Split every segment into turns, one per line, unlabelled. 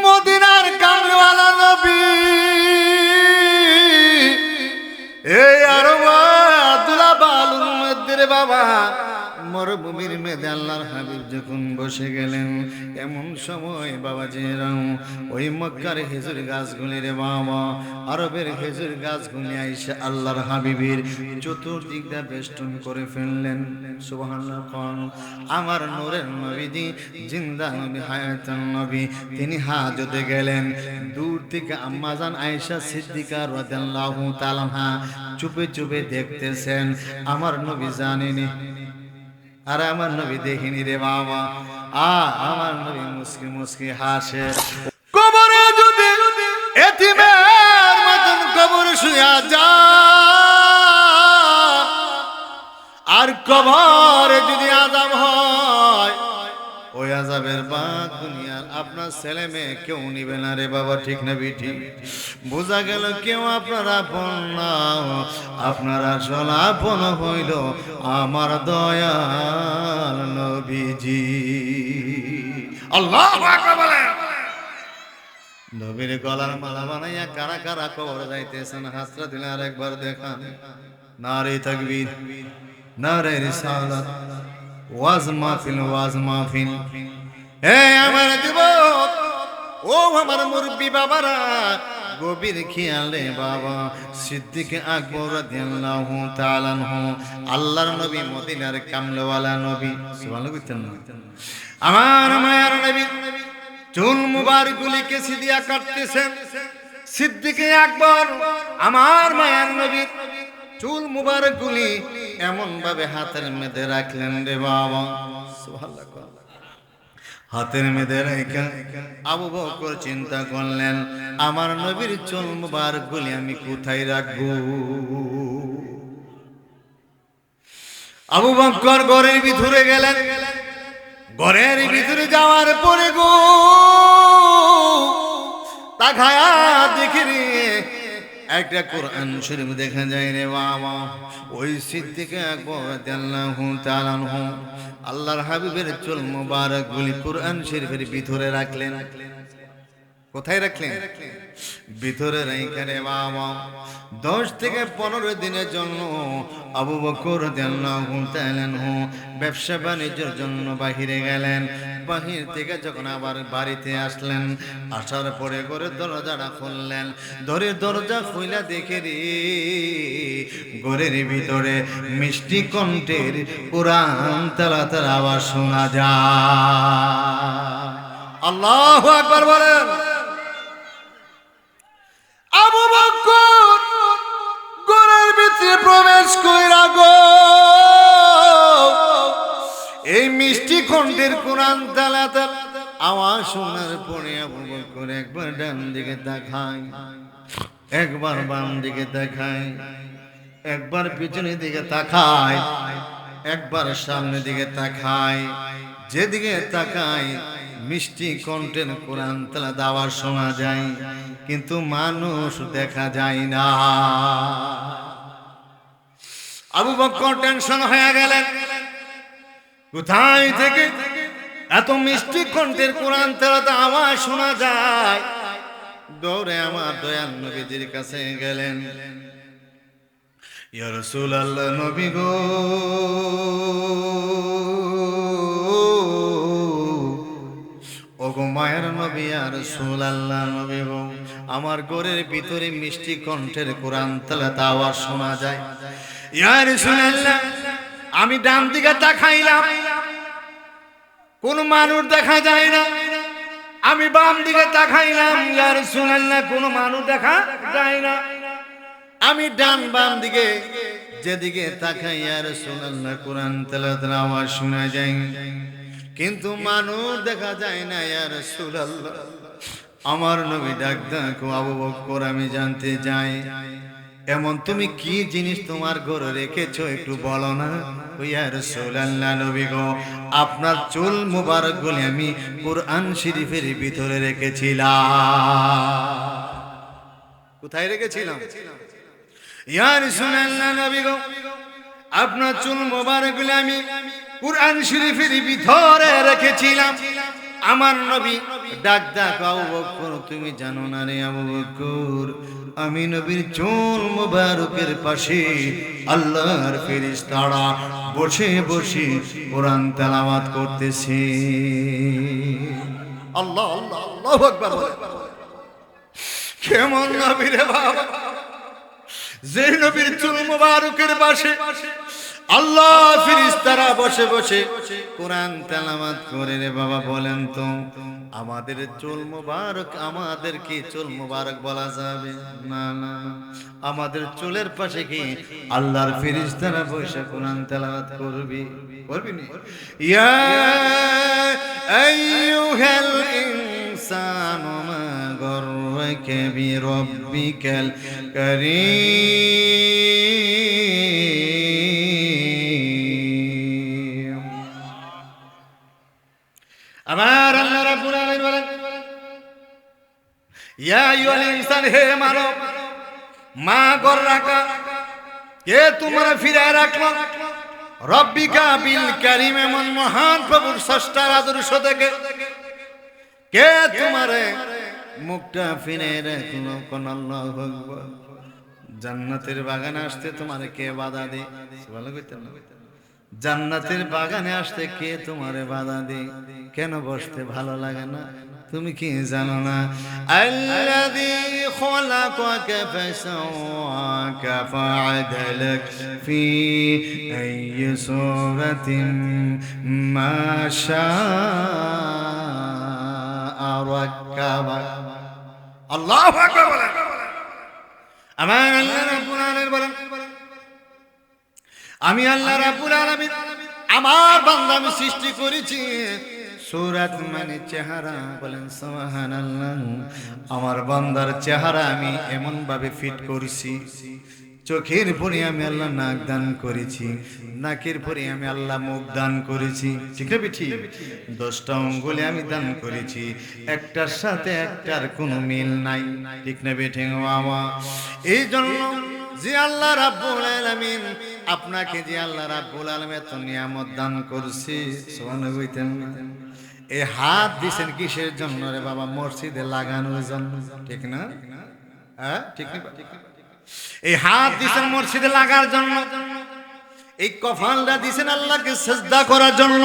মদিনার কামলিওয়ালা নবী এই আরব আব্দুল্লাহ বালুর মধ্যে বাবা মরুভূমির মেয়েদে আল্লাহর হাবিব যখন বসে গেলেন এমন সময় বাবাজিরাও ওই মক্কার খেজুর গাছগুলি রে বাবা আরবের খেজুর গাছগুলি আইসা আল্লাহর হাবিবের চতুর্দিকটা বেষ্টন করে ফেললেন। সুবহানাল্লাহ। আমার নূরের নবীজি জিন্দা নবী হায়াতুন নবী তিনি হাজতে গেলেন। দূর থেকে আম্মাজান আয়েশা সিদ্দিকা রাদিয়াল্লাহু তাআলা চুপে চুপে দেখতেছেন। আমার নবী জানেনি আর আমার নবী দেখিনি রে বাবা। আমার নবী মুস্কি মুস্কি হাসে। কবরে যদি এতিমের মতন কবর শুয়া যায় আর কবরে যদি আযাব হয় ওই আযাবের বাদ দুনিয়ার আপনার ছেলে মেয়ে কেউ নিবে না রে বাবা, ঠিক না বিঠি? বোঝা গেল কেউ আপনার আপন না, আপনার আসল আপন হইল আমার দয়াল নবীজি। আল্লাহু আকবার বলেন। নবীর গলার মালা বানাইয়া কারা কারা কবর যাইতেছেন হাতটা দিলে আর একবার দেখান। নারে তাকবীর, নারে রিসালাত, ওয়াজ মাহফিল, ওয়াজ মাহফিল। হে আমার যুবক, ও আমার মুরব্বী বাবারা, গভীর খেয়ালে বাবা সিদ্দিক আকবর রাদিয়াল্লাহু তাআলা আনহু আল্লাহর নবী মদিনার কামলিওয়ালা নবী সুবহানাল্লাহ। আমার মায়ার নবী চুল মুবারক গুলিকে সিদিয়া কাটতেছেন। সিদ্দিক আকবর আমার মায়ার নবী চুল মুবারক গুলি এমন ভাবে হাতের মধ্যে রাখলেন রে বাবা সুবহানাল্লাহ। হাতের মধ্যে রেখে আবু বকর চিন্তা করলেন আমার নবীর চুল মুবারক গুলি আমি কোথায় রাখবো? আবু বকর ঘরের ভিতরে গেলেন। ঘরের ভিতরে যাওয়ার পরে গো তাকায়া দেখি একটা কোরআন শরীফ দেখা যায় রে বাবা। ওই সিদ্দিক আকবর রাদিয়াল্লাহু তাআলা আনহু আল্লাহর হাবিবের চুল মুবারক গুলি কোরআন শরীফের ভিতরে রাখলেন। কোথায় রাখলেন? ভিতরে রাইখা রে বাবা 10 থেকে 15 দিনের জন্য আবু বকর রাদিয়াল্লাহু তাআলা আনহু ব্যবসা বাণিজ্যের জন্য বাহিরে গেলেন। বাহির থেকে যখন আবার বাড়িতে আসলেন, আসার পরে করে দরজাটা খুললেন। দরজা খুইলা দেখে রে ঘরের ভিতরে মিষ্টি কণ্ঠের কোরআন তেলাওয়াতের আওয়াজ শোনা যায়। আল্লাহু আকবার বলেন। আবু বকর ঘরের ভিতরে প্রবেশ কইরা গো এই মিষ্টি কণ্ঠের কোরআন তেলাওয়াতের আওয়াজ শোনার পরে আবু বকর একবার ডান দিকে তাকায়, একবার বাম দিকে তাকায়, একবার পিছনের দিকে তাকায়, একবার সামনের দিকে তাকায়। যেদিকে তাকায় মিষ্টি কণ্ঠের কোরআন তেলাওয়াত আওয়াজ শোনা যায়, কিন্তু মানুষ দেখা যায় না। আবু বকর টেনশন হয়ে গেলেন, কোথায় থেকে এত মিষ্টি কণ্ঠের কোরআন তেলাওয়াত আওয়াজ শোনা যায়? দৌড়ে আমার দয়াল নবীজির কাছে গেলেন। ইয়া রাসূলুল্লাহ, নবী গো, ওগো মায়ের নবী আর রাসূলুল্লাহ, নবী গো, আমার ঘরের ভিতরে মিষ্টি কণ্ঠের কোরআন তেলাওয়াত আওয়াজ শোনা যায়। ইয়া রাসূলুল্লাহ, আমি ডান দিকে তাকাইলাম, কোন মানুষ দেখা যায় না। আমি বাম দিকে তাকাইলাম, ইয়া রাসূলুল্লাহ, কোন মানুষ দেখা যায় না। আমি ডান বাম দিকে যেদিকে তাকাই ইয়া রাসূলুল্লাহ কোরআন তেলাওয়াতের আওয়াজ শোনা যায়, কিন্তু মানুষ দেখা যায় না। ইয়া রাসূলুল্লাহ, আমার নবী ডাক দেখো আবু বকর, আমি জানতে চাই এমন তুমি কি জিনিস তোমার ঘরে রেখেছো, একটু বলো না। ইয়া রাসূলুল্লাহ, নবী গো, আপনার চুল মুবারক গুলি আমি কোরআন শরীফের ভিতরে রেখেছিলাম। কোথায় রেখেছিলাম? ইয়া রাসূলুল্লাহ, নবী গো, আপনার চুল মুবারক গুলি আমি কোরআন শরীফের ভিতরে রেখেছিলাম। আমার নবী ডাক ডাক, আবু বকর তুমি জানো না রে আবু বকর, আমি নবীর চুল মুবারকের পাশে আল্লাহর ফেরেশতারা বসে বসে কোরআন তেলাওয়াত করতেছে। আল্লাহ আল্লাহ আল্লাহু আকবার। কেমন নবী রে বাবা, যে নবীর চুল মুবারকের পাশে আল্লাহ ফেরেশতারা বসে বসে কোরআন তেলাওয়াত করে রে বাবা। বলেন তো আমাদের চুল মুবারক, আমাদের কি চুল মুবারক বলা যাবে? না না, আমাদের চুলের পাশে কি আল্লাহর ফেরেশতারা বসে কোরআন তেলাওয়াত করবে? করবে না? ইয়া আইয়ুহাল ইনসানু মা গাররাকা বিরাব্বিকাল কারীম। আমার আল্লাহ রাব্বুল আলামিন বলেন, ইয়া আইয়ুহাল ইনসান, হে মানব, মা গররাকা, কে তোমার ফিরায় রাখলো, রব্বিকা বিল কারীম, এমন মহান প্রভুর স্রষ্টার আদর্শ থেকে কে তোমারে মুখটা ফিরে রাখলো? কোন আল্লাহু আকবার। জান্নাতের বাগানে আসতে তোমারে কে বাধা দেয়? সুবহানাল্লাহ কইতেন না? জান্নাতের বাগানে আসতে কে তোমারে বাধা দেয়? কেন বসতে ভালো লাগে না? তুমি কি জানো না? আল্লাযী খলাকাকা ফাসাওয়াকা ফাআদালাক ফি আইয়ি সূরাতিন মা শাআ রাক্কাবা। আল্লাহু আকবার বলেন। আমার আল্লাহ রাব্বুল আলামিন বলেন, আমি আল্লাহ রাব্বুল আলামিন আমার বান্দা আমি সৃষ্টি করেছি। সূরাত মানে চেহারা। বলেন সুবহানাল্লাহ। আমার বান্দার চেহারা আমি এমন ভাবে ফিট করেছি, চোখের পরে আমি আল্লাহ নাক দান করেছি, নাকের পরে আমি আল্লাহ মুখ দান করেছি, ঠিক না বেঠি? 10টা আঙ্গুলে আমি দান করেছি, একটার সাথে একটার কোনো মিল নাই, ঠিক না বেঠি? বাবা, এই জন্য যে আল্লাহ রাব্বুল আলামিন আপনাকে, যে আল্লাহ রাব্বুল আলামিন এত নিয়ামত দান করছে, সুবহানাল্লাহ কইতেন না? এই হাত দিছেন কিসের জন্য রে বাবা? মসজিদে লাগানোর জন্য, ঠিক না? হ্যাঁ, ঠিক না? এই হাত দিছেন মসজিদে লাগার জন্য, এই কপালটা দিছেন আল্লাহকে সিজদা করার জন্য।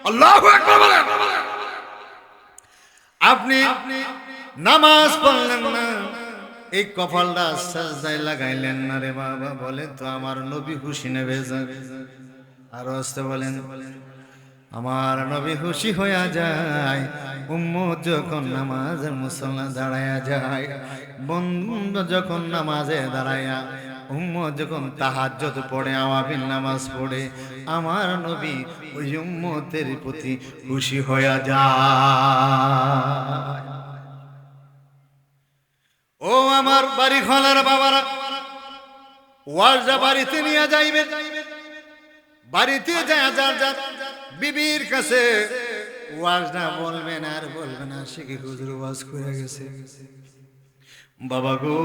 আল্লাহু আকবার বলেন। আপনি নামাজ পড়লেন না, এই কপালটা সিজদায় লাগাইলেন না রে বাবা, বলে তো আমার নবী খুশি নেবে যাবে। আর আসতে বলেন, আমার নবী খুশি হয়ে যায় উম্মত যখন নামাজের মুসল্লা দাঁড়ায়া যায়, বন্ধু যখন নামাজে দাঁড়ায়া, উম্মত যখন তাহাজ্জুদ পড়ে, আওয়াবিন নামাজ পড়ে, আমার নবী ওই উম্মতের প্রতি খুশি হয়ে যায়। ও আমার বাড়ি খোলার বাবারা, ওয়াজা বাড়িতে নিয়ে যাইবে, বাড়িতে যায় যার যার বিবির কাছে ওয়াজটা বলবেন আর বলবেন, আশিকি হুজুর ওয়াজ করে গেছে। বাবা গো,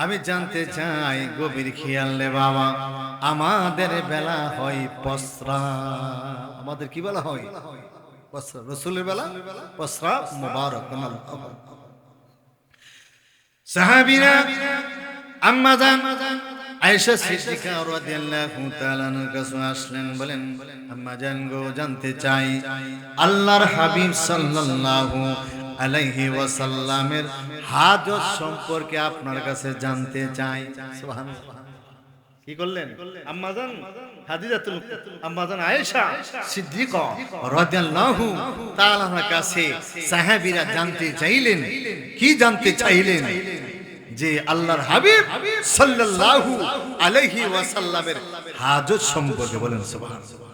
আমি জানতে চাই, গভীর খেয়াল রে বাবা, আমাদের বেলা হয় পসরা। আমাদের কি বেলা হয়? পসরা। রাসূলের বেলা পসরা মুবারক। সাহাবীরা আম্মা জান আয়েশা সিদ্দিকা রাদিয়াল্লাহু তাআলা আনহার কাছে আসলেন, বলেন আম্মা জান গো, জানতে চাই আল্লাহর হাবিব সাল্লাল্লাহু আলাইহি ওয়াসাল্লামের হাজত সম্পর্কে আপনার কাছে জানতে চাই। সুবহানাল্লাহ। কি করলেন আম্মা জান? হাদিজাতুল আম্মা জান আয়েশা সিদ্দিকা রাদিয়াল্লাহু তাআলা আনহার কাছে সাহাবীরা জানতে চাইলেন। কি জানতে চাইলেন? যে আল্লাহর হাবিব সাল্লাল্লাহু আলাইহি ওয়াসাল্লামের হাজত সম্পর্কে। বলেন সুবহানাল্লাহ।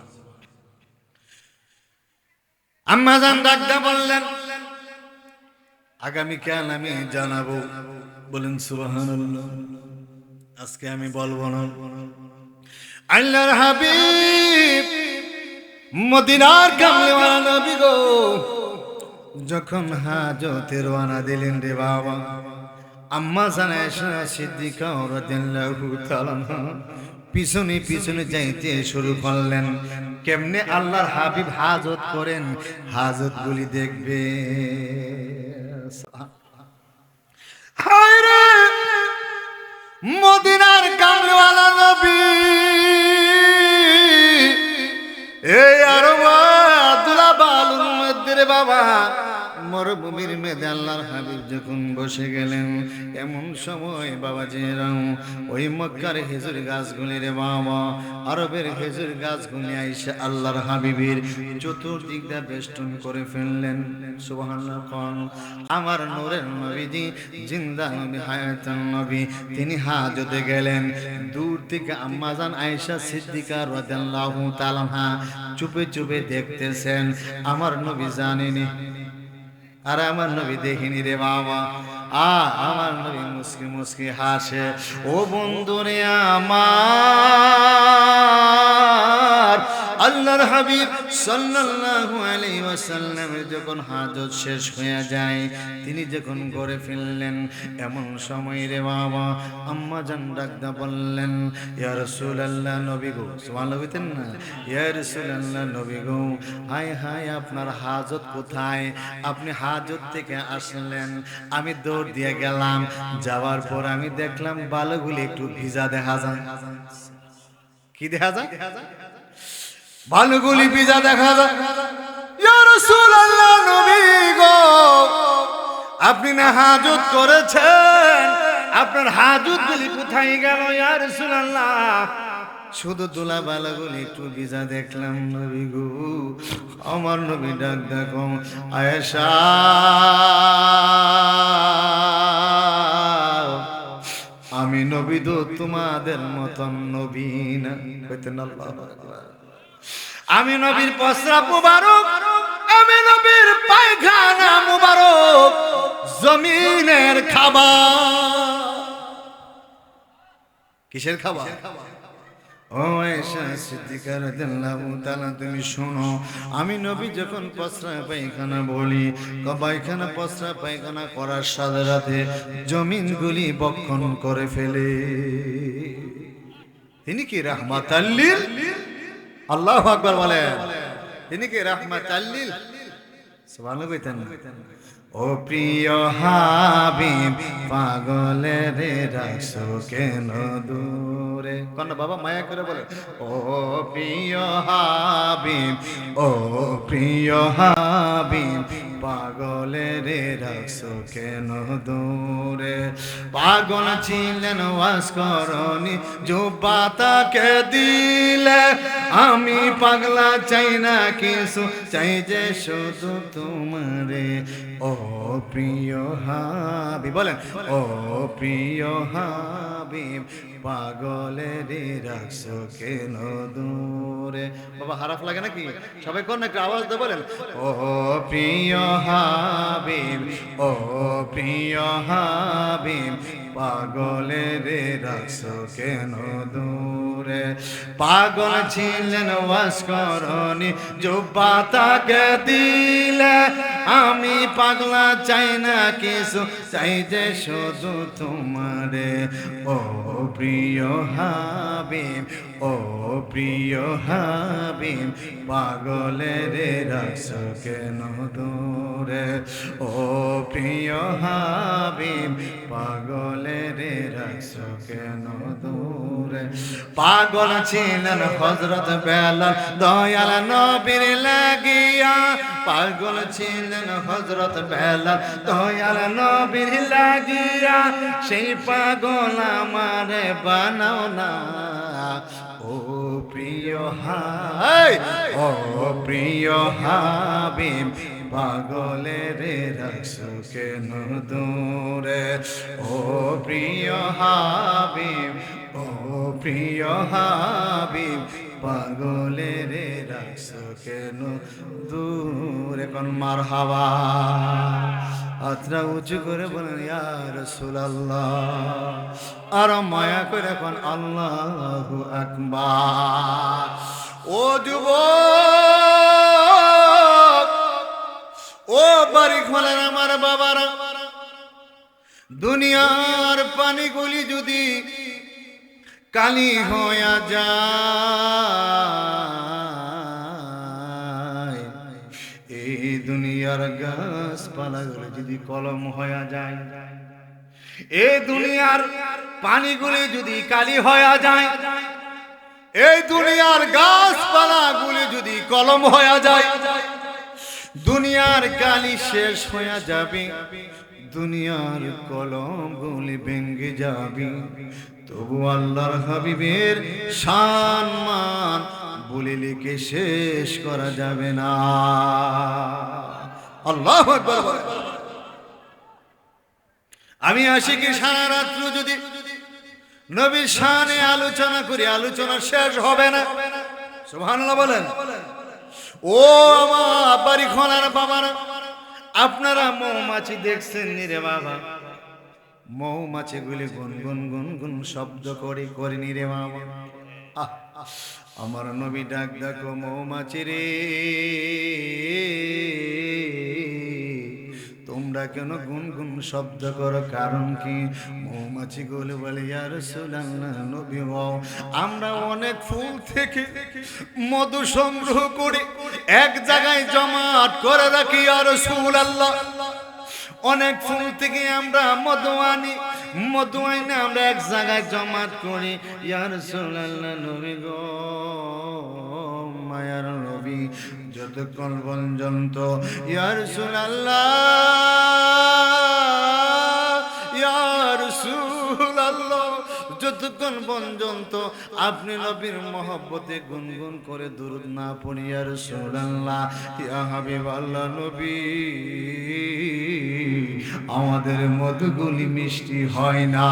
আম্মা জান ডাকদা বললেন, আগামী কাল আমি জানাবো। বলেন সুবহানাল্লাহ। আজকে আমি বলবো না। আল্লাহর হাবিব মদিনার কামলিওয়ালা নবী গো যখন হাজতে রওনা দিলেন রে বাবা, আম্মা জান আয়েশা সিদ্দিকা রাদিয়াল্লাহু তাআলা পিছনে পিছনে যাইতে শুরু করলেন। কেমনে আল্লাহর হাবিব হাজত করেন, হাজত গুলি দেখবে। হায় রে মদিনার কামলিওয়ালা নবী, এই আরব আব্দুল্লাহ বালুর মধ্যে রে বাবা, মরুভূমির মেদে আল্লাহর হাবিব যখন বসে গেলেন, এমন সময় বাবা জিরাও ওই মক্কার খেজুর গাছগুলি রে বাবা, আরবের খেজুর গাছগুলি আইসা আল্লাহর হাবিবের চতুর্দিকটা বেষ্টন করে ফেললেন। সুবহানাল্লাহ। কোন আমার নূরের নবীজি, জিন্দা নবী, হায়াতুন নবী, তিনি হাজতে গেলেন। দূর থেকে আম্মাজান আয়েশা সিদ্দিকা রাদিয়াল্লাহু তাআলা চুপে চুপে দেখতেছেন। আমার নবী জানেনি আর আমার নবী দেখিনি রে বাবা। আমার নবী মুস্কি মুস্কি হাসে। ও বন্ধুরে আমার, আল্লাহর হাবিব সাল্লাল্লাহু আলাইহি ওয়াসাল্লামের যখন হাজত শেষ হয়ে যায়, তিনি যখন ঘরে ফিরলেন, এমন সময় রে বাবা আম্মা জান ডাকদা বললেন, ইয়া রাসূলুল্লাহ, নবী গো, সুবহানাল্লাহ বলতেন না, ইয়া রাসূলুল্লাহ, নবী গো, হায় হায় আপনার হাজত কোথায়? আপনি হাজত থেকে আসলেন, আমি দৌড় দিয়ে গেলাম, যাওয়ার পর আমি দেখলাম বালুগুলি একটু ভিজা দেখা যায়। কি দেখা যায়? বালুগুলি ভিজা দেখা যায়। ইয়া রাসূলুল্লাহ, নবী গো, আপনি না হাজত করেছেন, আপনার হাজতগুলি কোথায় গেল? ইয়া রাসূলুল্লাহ, শুধু দুলা বালাগুলি একটু ভিজা দেখলাম নবী গো। আমার নবী ডাক দেখো, আয়েশা, আমি নবী তো তোমাদের মতন নবী না। কইতেন আল্লাহু আকবার। আমি নবীর প্রস্রাব মুবারক, আমি নবীর পায়খানা মুবারক জমিনের খাবার। কিসের খাবার? ও আয়েশা সিদ্দিকা রাদিয়াল্লাহু তাআলা, তুমি শোনো, আমি নবী যখন প্রস্রাব পায়খানা বলি, পায়খানা প্রস্রাব পায়খানা করার সাথে সাথে জমিনগুলি বক্ষণ করে ফেলে। তিনি কি রাহমাতাল লিল, আল্লাহু আকবার বলেন, তিনি কি রাহমাতাল লিল, সুবহানাল্লাহ কইতেন। ও প্রিয় হাবিব, পাগলের রাখছো কেন দূরে? কোন বাবা মায়া করে বলে, ও প্রিয় হাবিব, ও প্রিয় হাবিব, পাগলের রাখছো কেন দূরে? পাগল ছিলেন ওয়াজ করনি, জুব্বা তাকে দিলে, আমি পাগলা চাই না কিছু, চাই যে শুধু তোমারে। ও প্রিয় হাবিব, বলেন, ও প্রিয় হাবিব, পাগলের রাখছো কেন দূরে? বাবা হারাফ লাগে নাকি? সবাই কোন একটা আওয়াজ দিয়ে বলেন, ও প্রিয় হাবিব, ও প্রিয় হাবিব, পাগলের রাখছো কেন দূরে? পাগল ছিলেন ওয়াজ করনি, জুব্বা তাকে দিলে, আমি পাগলা চাই না কিছু, চাই যে শুধু তোমারে। ও প্রিয় হাবিব, ও প্রিয় হাবিব, পাগলের রাখছো কেন দূরে? ও প্রিয় হাবিব, পাগলের রাখছো কেন দূরে? পাগল ছিলেন হযরত বেলাল, দয়াল নবীর লাগিয়া, পাগল ছিলেন হযরত বেলাল, দয়াল নবীর লাগিয়া, সেই পাগল আমারে বানাও না। ও প্রিয় হাবিব, ও প্রিয় হাবিব, পাগলের রাখছো কেন দূরে? ও প্রিয় হাবিব, ও প্রিয় হাবিব, পাগলের রাখছো কেন দূরে? কোন মারহাবা, হাতটা উঁচু করে বলেন, ইয়া রাসূলুল্লাহ, আর মায়া করে কোন আল্লাহু আকবার। ও যুবক, ও বাড়ি খোলেন আমার বাবারা, দুনিয়ার পানিগুলি যদি কালি হয়ে যায়, গাছপালাগুলো যদি কলম হয়ে যায়, এই দুনিয়ার পানিগুলি যদি কালি হয়ে যায়, এই দুনিয়ার গাছপালাগুলি যদি কলম হয়ে যায়, দুনিয়ার কালি শেষ হয়ে যাবে, দুনিয়ার কলমগুলি ভেঙে যাবে, তবু আল্লাহর হাবিবের শান মান বলে লিখে শেষ করা যাবে না। আল্লাহু আকবার। আমি আশিকি সারা রাত্র যদি নবীর শানে আলোচনা করি, আলোচনা শেষ হবে না। সুবহানাল্লাহ বলেন। ও আমার বাড়ি খোলার বাবারা, আপনারা মৌমাছি দেখছেন নি রে বাবা? মৌমাছি গুলি গুনগুন গুনগুন শব্দ করেনি রে বাবা? আমার নবী ডাক দেখো মৌমাছি রে, তোমরা কেন গুনগুন শব্দ করো? কারণ কি? মৌমাছি গুলো বলে ইয়া রাসূলুল্লাহ, নবী গো, আমরা অনেক ফুল থেকে মধু সংগ্রহ করে এক জায়গায় জমাট করে রাখি ইয়া রাসূলুল্লাহ। অনেক ফুল থেকে আমরা মধু আনি, মধু আইনে আমরা এক জায়গায় জমাট করি ইয়া রাসূলুল্লাহ, নবী গো, মায়ার নবী, যতক্ষণ পর্যন্ত ইয়া রাসূলুল্লাহ, ইয়া রাসূলুল্লাহ, যতক্ষণ পর্যন্ত আপনি নবীর মহব্বতে গুনগুন করে দুরূদ না পড়ি ইয়া রাসূলুল্লাহ, ইয়া হাবিবাল্লাহ নবী, আমাদের মধুগুলি মিষ্টি হয় না।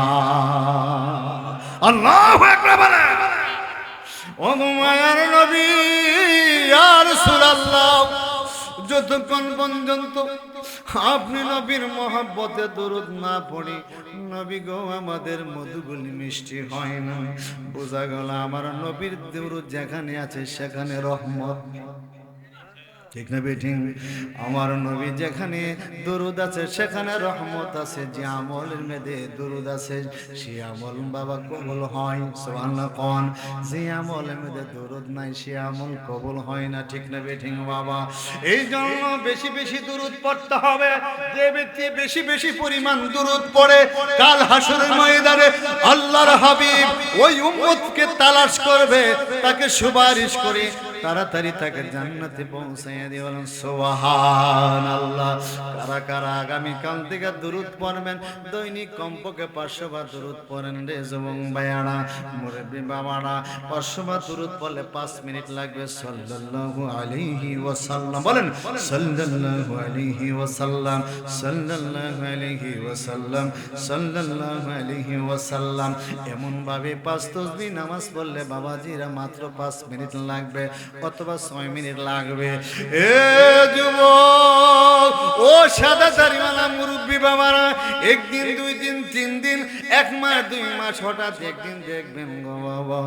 আল্লাহু আকবার বলেন। ও মায়ার নবী ইয়া রাসূলুল্লাহ, যতক্ষণ পর্যন্ত আপনি নবীর মহব্বতে দরুদ না পড়ি, নবী গো, আমাদের মধুগুলি মিষ্টি হয় না। বোঝা গেল আমার নবীর দরুদ যেখানে আছে সেখানে রহমত, ঠিক না বেঠিক? আমার নবী যেখানে দরুদ আছে সেখানে রহমত আছে। যে আমলের মধ্যে দরুদ আছে সে আমল বাবা কবুল হয়। সুবহানাল্লাহ কোন। যে আমলের মধ্যে দরুদ নাই সে আমল কবুল হয় না, ঠিক না বেঠিক বাবা? এই জন্য বেশি বেশি দরুদ পড়তে হবে। যে ব্যক্তি বেশি বেশি পরিমাণ দরুদ পড়ে, কাল হাসরের ময়দানে আল্লাহর হাবিব ওই উম্মতকে তালাশ করবে, তাকে সুপারিশ করে তাড়াতাড়ি তাকে জান্নাতে পৌঁছাইয়া দিয়ে বলেন সুবহানাল্লাহ। কারা কারা আগামী কাল থেকে দরুদ পড়বেন? দৈনিক কমপক্ষে 500 বার দরুদ পড়েন রে যুবক ভাইয়ারা, মুরব্বি বাবারা। 500 বার দরুদ পড়লে 5 মিনিট লাগবে। সাল্লাল্লাহু আলাইহি ওয়াসাল্লাম বলেন, সাল্লাল্লাহু আলাইহি ওয়াসাল্লাম, সাল্লাল্লাহু আলাইহি ওয়াসাল্লাম, সাল্লাল্লাহু আলাইহি ওয়াসাল্লাম। এমন ভাবে 5 তাসবিহ নামাজ পড়লে বাবাজিরা মাত্র 5 মিনিট লাগবে অথবা 6 মিনিট লাগবে। এ যুবক, ও সাদা দাড়িওয়ালা মুরব্বি বাবারা, একদিন 2 দিন 3 দিন 1 মাস 2 মাস হঠাৎ একদিন দেখবেন গো বাবা,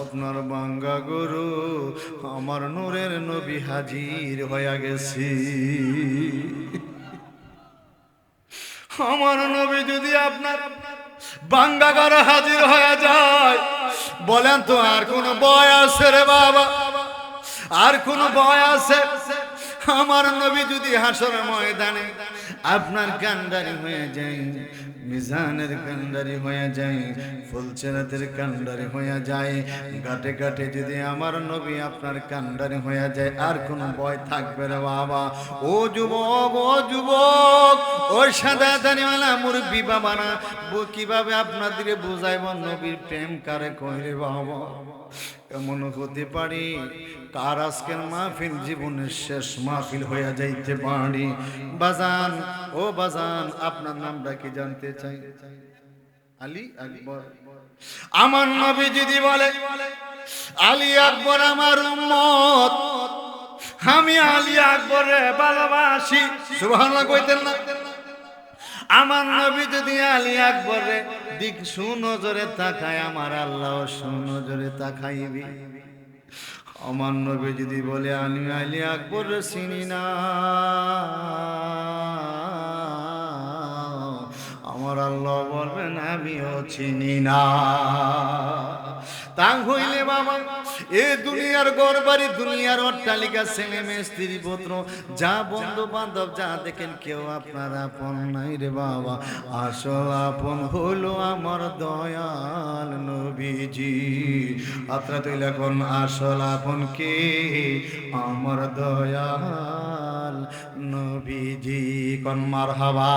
আপনার বাঙ্গা গরু আমার নূরের নবী হাজির হয়ে গেছে। আমার নবী যদি আপনার বাঙ্গা গরু হাজির হয়ে যায়, বলেন তো আর কোন ভয় আছে রে বাবা? আর কোন ভয় আছে? আমার নবী যদি হাসরের ময়দানে আপনার কান্ডারি হয়ে যায়, মিজানের কান্ডারি হয়ে যায়, ফুলচেরাতের কান্ডারি হয়ে যায়, ঘাটে ঘাটে যদি আমার নবী আপনার কান্ডারি হয়ে যায়, আর কোন ভয় থাকবে রে বাবা? ও যুবক, ও যুবক, ও সাদা দাড়িওয়ালা মুরব্বি বাবারা, কিভাবে আপনাদের বুঝাইব নবীর প্রেম কারে কইরে বাবা? এমন হতে পারি কার আজকের মাহফিল জীবনের শেষ মাহফিল হয়ে যাইতে পারি। বাজান, ও বাজান, আপনার নামটা কি জানতে চাই? আলী আকবর। আমার নবী যদি বলে আলী আকবর আমার উম্মত, আমি আলী আকবরে ভালোবাসি, সুবহানাল্লাহ কইতেন না? আমার নবী যদি আলী আকবরে দিক সুনজরে তাকায়, আমার আল্লাহ সুনজরে তাকাইবি। আমার নবী যদি বলে আমি আলী আকবর চিনি না, আমার আল্লাহ বলবেন আমিও চিনি না। তা হইলে বাবা এ দুনিয়ার ঘরবাড়ি, দুনিয়ার অট্টালিকা, ছেলে মেয়ে, স্ত্রী পুত্র, যা বন্ধু বান্ধব যা দেখেন, কেউ আপনার আপন নাই রে বাবা। আসল আপন হলো আমার দয়াল নবীজি। আপনারা তো এখন আসল আপন কে? আমার দয়াল নবীজি। কোন মারহাবা।